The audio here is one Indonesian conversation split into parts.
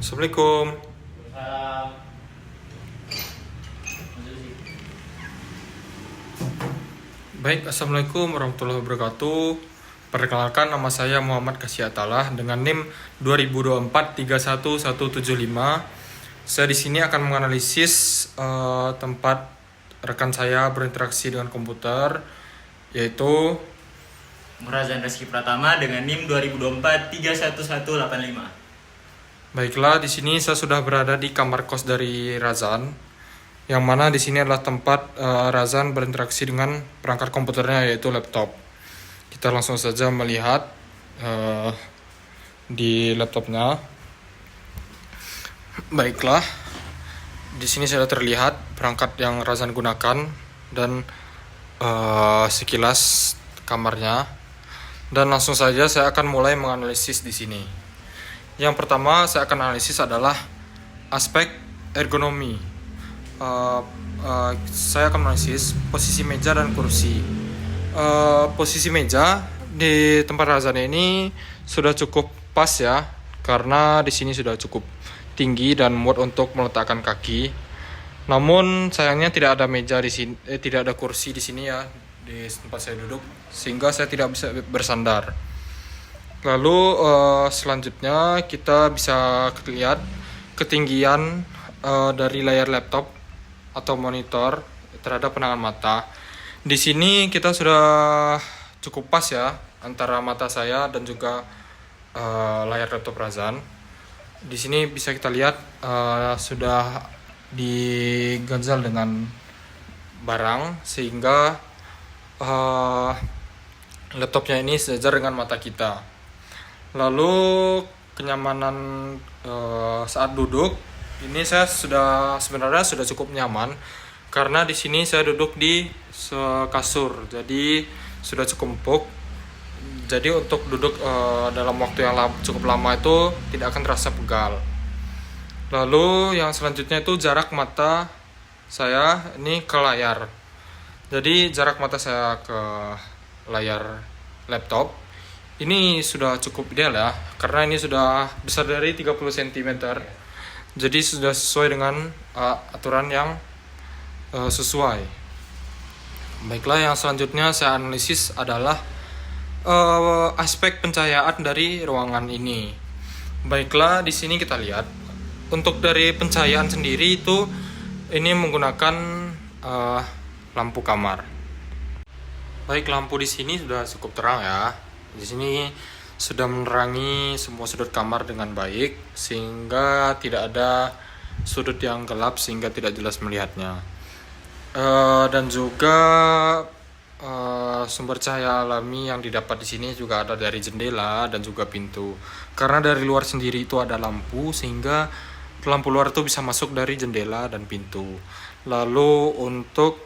Assalamualaikum. Salam. Baik, Assalamualaikum warahmatullahi wabarakatuh. Perkenalkan, nama saya Muhammad Kasih Atalah dengan NIM 2024-31175. Saya di sini akan menganalisis tempat rekan saya berinteraksi dengan komputer, yaitu Murazan Reski Pratama dengan NIM 2024-31185. baiklah, di sini saya sudah berada di kamar kos dari Razan, yang mana di sini adalah tempat Razan berinteraksi dengan perangkat komputernya, yaitu laptop. Kita langsung saja melihat di laptopnya. Baiklah, di sini sudah terlihat perangkat yang Razan gunakan dan sekilas kamarnya. Dan langsung saja saya akan mulai menganalisis di sini. Yang pertama saya akan analisis adalah aspek ergonomi. Saya akan analisis posisi meja dan kursi. Posisi meja di tempat Razan ini sudah cukup pas ya, karena di sini sudah cukup tinggi dan muat untuk meletakkan kaki. Namun sayangnya tidak ada meja di sini, tidak ada kursi di sini ya di tempat saya duduk, sehingga saya tidak bisa bersandar. Lalu selanjutnya kita bisa lihat ketinggian dari layar laptop atau monitor terhadap pandangan mata. Di sini kita sudah cukup pas ya antara mata saya dan juga layar laptop Razan. Di sini bisa kita lihat sudah diganjal dengan barang sehingga laptopnya ini sejajar dengan mata kita. Lalu kenyamanan saat duduk ini saya sebenarnya sudah cukup nyaman karena di sini saya duduk di kasur, jadi sudah cukup empuk. Jadi untuk duduk dalam waktu yang cukup lama itu tidak akan terasa pegal. Lalu yang selanjutnya itu jarak mata saya ini ke layar. Jadi jarak mata saya ke layar laptop ini sudah cukup ideal ya, karena ini sudah besar dari 30 cm. Jadi sudah sesuai dengan aturan yang sesuai. Baiklah, yang selanjutnya saya analisis adalah aspek pencahayaan dari ruangan ini. Baiklah, di sini kita lihat untuk dari pencahayaan sendiri itu ini menggunakan lampu kamar. Baik, lampu di sini sudah cukup terang ya. Di sini sudah menerangi semua sudut kamar dengan baik sehingga tidak ada sudut yang gelap sehingga tidak jelas melihatnya. Dan juga sumber cahaya alami yang didapat di sini juga ada dari jendela dan juga pintu. Karena dari luar sendiri itu ada lampu sehingga lampu luar itu bisa masuk dari jendela dan pintu. Lalu untuk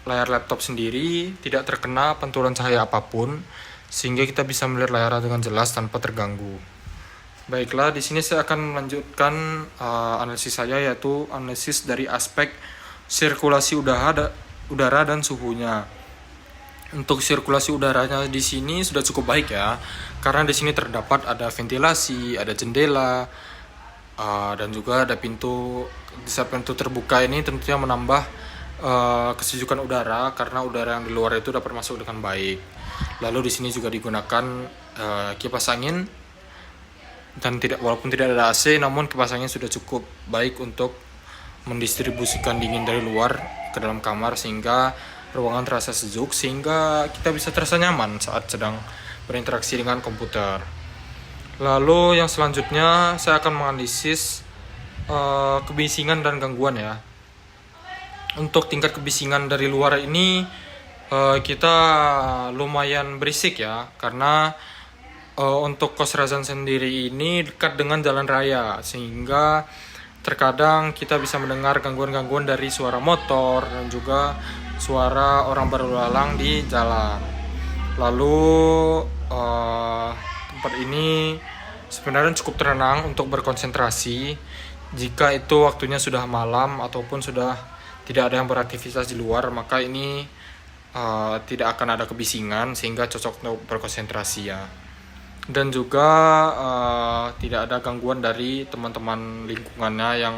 layar laptop sendiri tidak terkena pantulan cahaya apapun sehingga kita bisa melihat layar dengan jelas tanpa terganggu. Baiklah, di sini saya akan melanjutkan analisis saya, yaitu analisis dari aspek sirkulasi udara dan suhunya. Untuk sirkulasi udaranya di sini sudah cukup baik ya, karena di sini terdapat ada ventilasi, ada jendela, dan juga ada pintu. Di saat pintu terbuka ini tentunya menambah kesejukan udara, karena udara yang di luar itu dapat masuk dengan baik. Lalu di sini juga digunakan kipas angin, dan walaupun tidak ada AC, namun kipas angin sudah cukup baik untuk mendistribusikan dingin dari luar ke dalam kamar sehingga ruangan terasa sejuk, sehingga kita bisa terasa nyaman saat sedang berinteraksi dengan komputer. Lalu yang selanjutnya saya akan menganalisis kebisingan dan gangguan ya. Untuk tingkat kebisingan dari luar ini kita lumayan berisik ya, karena untuk kos Razan sendiri ini dekat dengan jalan raya sehingga terkadang kita bisa mendengar gangguan-gangguan dari suara motor dan juga suara orang berlalu lalang di jalan. Lalu tempat ini sebenarnya cukup tenang untuk berkonsentrasi jika itu waktunya sudah malam ataupun sudah tidak ada yang beraktivitas di luar, maka ini tidak akan ada kebisingan sehingga cocok untuk berkonsentrasi ya. dan juga tidak ada gangguan dari teman-teman lingkungannya yang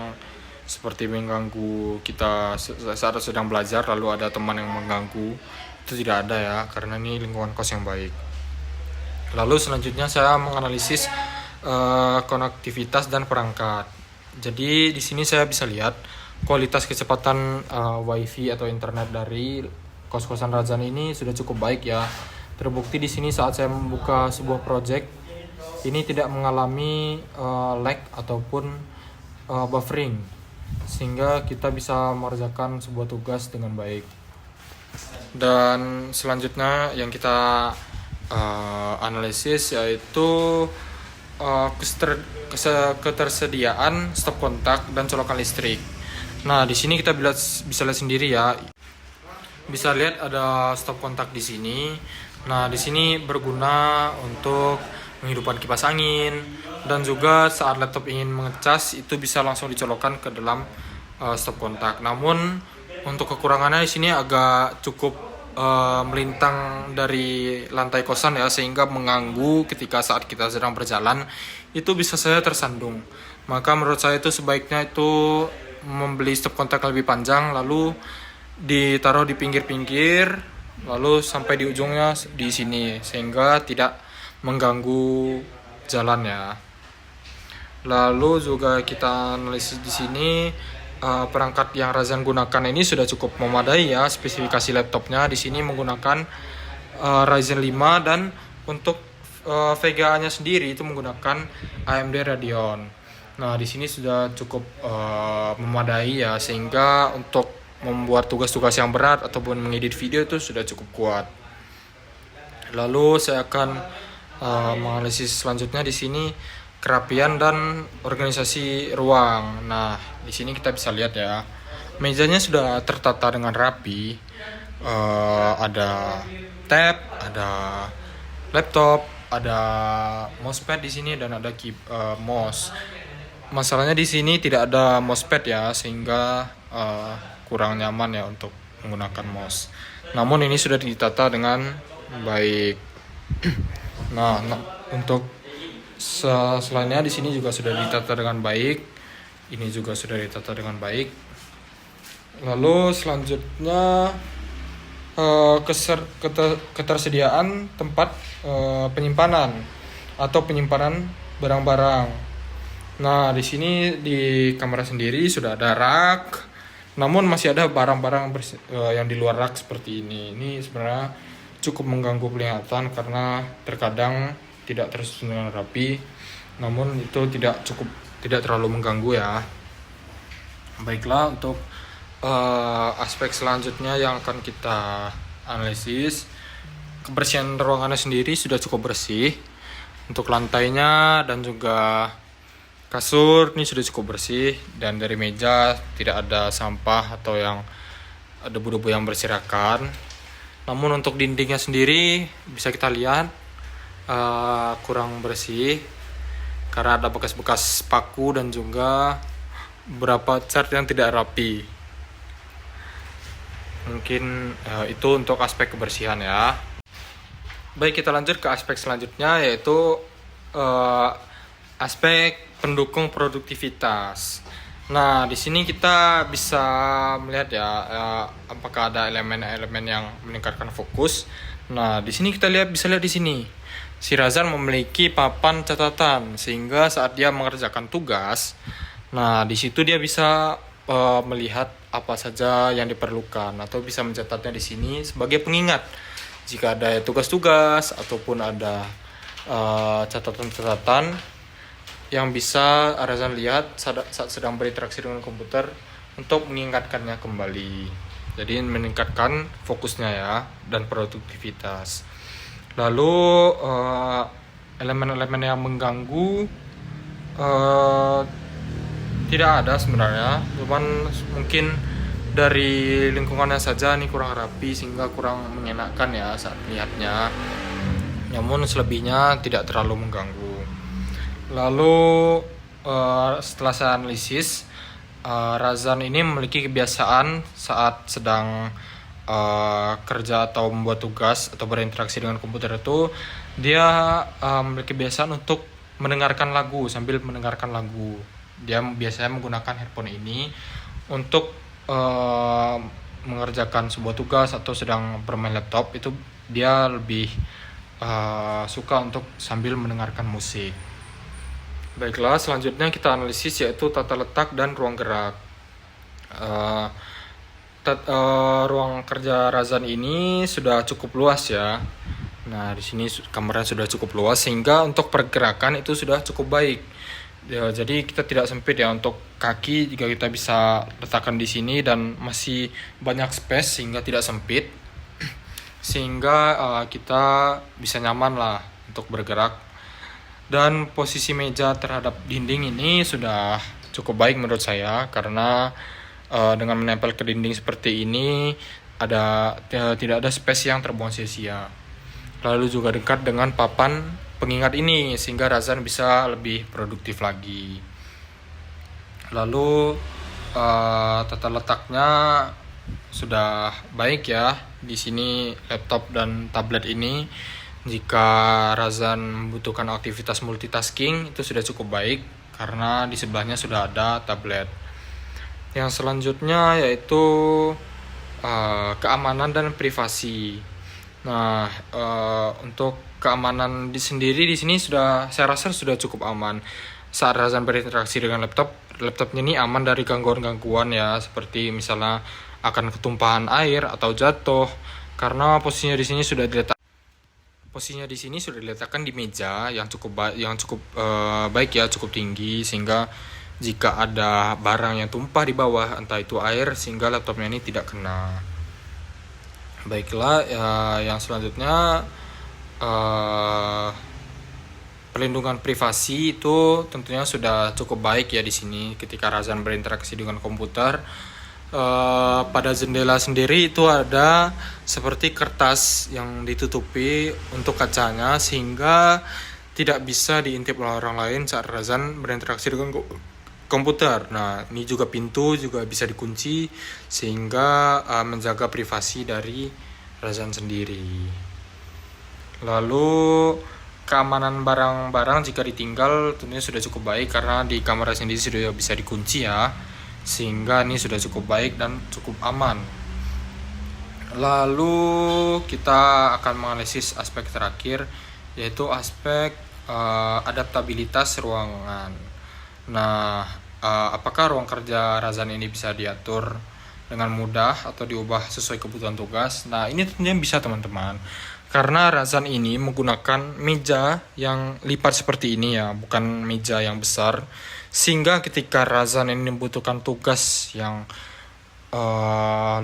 seperti mengganggu kita saat sedang belajar lalu ada teman yang mengganggu. Itu tidak ada ya, karena ini lingkungan kos yang baik. Lalu selanjutnya saya menganalisis konektivitas dan perangkat. Jadi di sini saya bisa lihat kualitas kecepatan WiFi atau internet dari kos-kosan Razan ini sudah cukup baik ya. Terbukti di sini saat saya membuka sebuah project ini tidak mengalami lag ataupun buffering, sehingga kita bisa mengerjakan sebuah tugas dengan baik. Dan selanjutnya yang kita analisis yaitu ketersediaan stop kontak dan colokan listrik. Nah, di sini kita bisa lihat sendiri ya. Bisa lihat ada stop kontak di sini. Nah, di sini berguna untuk menghidupkan kipas angin dan juga saat laptop ingin mengecas itu bisa langsung dicolokkan ke dalam stop kontak. Namun untuk kekurangannya di sini agak cukup melintang dari lantai kosan ya, sehingga mengganggu ketika saat kita sedang berjalan itu bisa saja tersandung. Maka menurut saya itu sebaiknya itu membeli stop kontak lebih panjang lalu ditaruh di pinggir-pinggir lalu sampai di ujungnya di sini sehingga tidak mengganggu jalan ya. Lalu juga kita analisis di sini perangkat yang Razan gunakan ini sudah cukup memadai ya. Spesifikasi laptopnya di sini menggunakan Ryzen 5 dan untuk VGA-nya sendiri itu menggunakan AMD Radeon. Nah, di sini sudah cukup memadai ya, sehingga untuk membuat tugas-tugas yang berat ataupun mengedit video itu sudah cukup kuat. Lalu saya akan menganalisis selanjutnya di sini kerapian dan organisasi ruang. Nah, di sini kita bisa lihat ya, mejanya sudah tertata dengan rapi. Ada tab, ada laptop, ada mousepad di sini dan ada mouse. Masalahnya di sini tidak ada mousepad ya, sehingga kurang nyaman ya untuk menggunakan mouse. Namun ini sudah ditata dengan baik. Nah, untuk selainnya di sini juga sudah ditata dengan baik. Ini juga sudah ditata dengan baik. Lalu selanjutnya ketersediaan tempat penyimpanan atau penyimpanan barang-barang. Nah, di sini di kamera sendiri sudah ada rak. Namun masih ada barang-barang yang di luar rak seperti ini. Ini sebenarnya cukup mengganggu penglihatan karena terkadang tidak tersusun dengan rapi. Namun itu tidak terlalu mengganggu ya. Baiklah, untuk aspek selanjutnya yang akan kita analisis, kebersihan ruangannya sendiri sudah cukup bersih. Untuk lantainya dan juga kasur ini sudah cukup bersih, dan dari meja tidak ada sampah atau yang debu-debu yang berserakan. Namun untuk dindingnya sendiri bisa kita lihat kurang bersih karena ada bekas-bekas paku dan juga beberapa cat yang tidak rapi. Mungkin itu untuk aspek kebersihan ya. Baik, kita lanjut ke aspek selanjutnya, yaitu aspek pendukung produktivitas. Nah, di sini kita bisa melihat ya, apakah ada elemen-elemen yang meningkatkan fokus. Nah, di sini kita bisa lihat di sini. Si Razan memiliki papan catatan sehingga saat dia mengerjakan tugas, nah di situ dia bisa melihat apa saja yang diperlukan atau bisa mencatatnya di sini sebagai pengingat jika ada tugas-tugas ataupun ada catatan-catatan yang bisa Razan lihat saat sedang berinteraksi dengan komputer untuk mengingatkannya kembali. Jadi meningkatkan fokusnya ya dan produktivitas. Lalu elemen-elemen yang mengganggu tidak ada sebenarnya, cuman mungkin dari lingkungannya saja ini kurang rapi sehingga kurang mengenakan ya saat melihatnya. Namun selebihnya tidak terlalu mengganggu. Lalu setelah saya analisis, Razan ini memiliki kebiasaan saat sedang kerja atau membuat tugas atau berinteraksi dengan komputer itu dia memiliki kebiasaan untuk mendengarkan lagu sambil mendengarkan lagu. Dia biasanya menggunakan headphone ini untuk mengerjakan sebuah tugas atau sedang bermain laptop, itu dia lebih suka untuk sambil mendengarkan musik. Baiklah, selanjutnya kita analisis yaitu tata letak dan ruang gerak. Ruang kerja Razan ini sudah cukup luas ya. Nah, di sini kamarnya sudah cukup luas sehingga untuk pergerakan itu sudah cukup baik. Ya, jadi kita tidak sempit ya, untuk kaki jika kita bisa letakkan di sini dan masih banyak space sehingga tidak sempit. Sehingga kita bisa nyaman lah untuk bergerak. Dan posisi meja terhadap dinding ini sudah cukup baik menurut saya, karena dengan menempel ke dinding seperti ini tidak ada space yang terbuang sia-sia. Lalu juga dekat dengan papan pengingat ini sehingga Razan bisa lebih produktif lagi. Lalu tata letaknya sudah baik ya. Di sini laptop dan tablet ini, jika Razan membutuhkan aktivitas multitasking itu sudah cukup baik karena di sebelahnya sudah ada tablet. Yang selanjutnya yaitu keamanan dan privasi. Nah, untuk keamanan sendiri di sini saya rasa sudah cukup aman. Saat Razan berinteraksi dengan laptopnya ini aman dari gangguan-gangguan ya, seperti misalnya akan ketumpahan air atau jatuh, karena posisinya di sini sudah diletakkan di meja yang cukup baik ya, cukup tinggi, sehingga jika ada barang yang tumpah di bawah, entah itu air, sehingga laptopnya ini tidak kena. Baiklah, yang selanjutnya perlindungan privasi itu tentunya sudah cukup baik ya di sini. Ketika Razan berinteraksi dengan komputer, pada jendela sendiri itu ada seperti kertas yang ditutupi untuk kacanya sehingga tidak bisa diintip oleh orang lain saat Razan berinteraksi dengan komputer. Nah, ini juga pintu juga bisa dikunci sehingga menjaga privasi dari Razan sendiri. Lalu keamanan barang-barang jika ditinggal tentunya sudah cukup baik karena di kamar sendiri sudah bisa dikunci ya, sehingga ini sudah cukup baik dan cukup aman. Lalu kita akan menganalisis aspek terakhir, yaitu aspek adaptabilitas ruangan. Nah, apakah ruang kerja Razan ini bisa diatur dengan mudah atau diubah sesuai kebutuhan tugas? Nah, ini tentunya bisa teman-teman, karena Razan ini menggunakan meja yang lipat seperti ini ya, bukan meja yang besar, sehingga ketika Razan ini membutuhkan tugas yang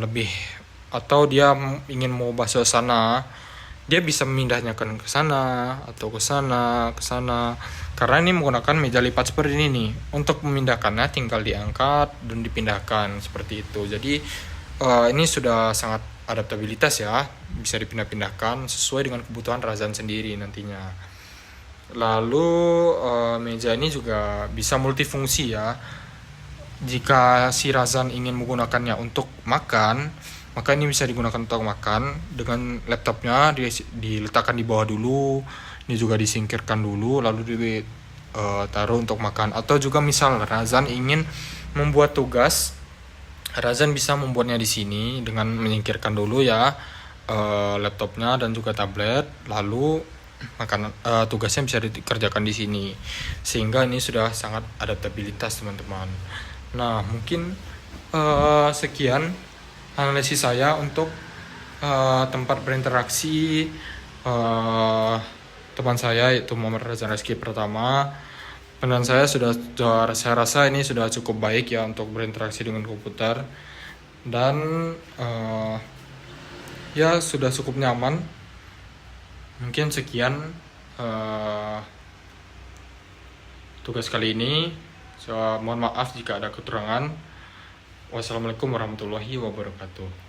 lebih, atau dia ingin mengubah suasana, dia bisa memindahnya ke sana atau ke sana, karena ini menggunakan meja lipat seperti ini nih. Untuk memindahkannya tinggal diangkat dan dipindahkan seperti itu. Jadi ini sudah sangat adaptabilitas ya, bisa dipindah-pindahkan sesuai dengan kebutuhan Razan sendiri nantinya. Lalu meja ini juga bisa multifungsi ya. Jika si Razan ingin menggunakannya untuk makan, maka ini bisa digunakan untuk makan. Dengan laptopnya diletakkan di bawah dulu, ini juga disingkirkan dulu, lalu ditaruh untuk makan. Atau juga misal Razan ingin membuat tugas, Razan bisa membuatnya di sini dengan menyingkirkan dulu ya laptopnya dan juga tablet, lalu tugasnya bisa dikerjakan di sini, sehingga ini sudah sangat adaptabilitas teman-teman. Nah, mungkin sekian analisis saya untuk tempat berinteraksi teman saya, yaitu Muhammad Razan Reski Pratama. Dan saya rasa ini sudah cukup baik ya untuk berinteraksi dengan komputer, dan ya sudah cukup nyaman. Mungkin sekian tugas kali ini. Mohon maaf jika ada kekurangan. Wassalamualaikum warahmatullahi wabarakatuh.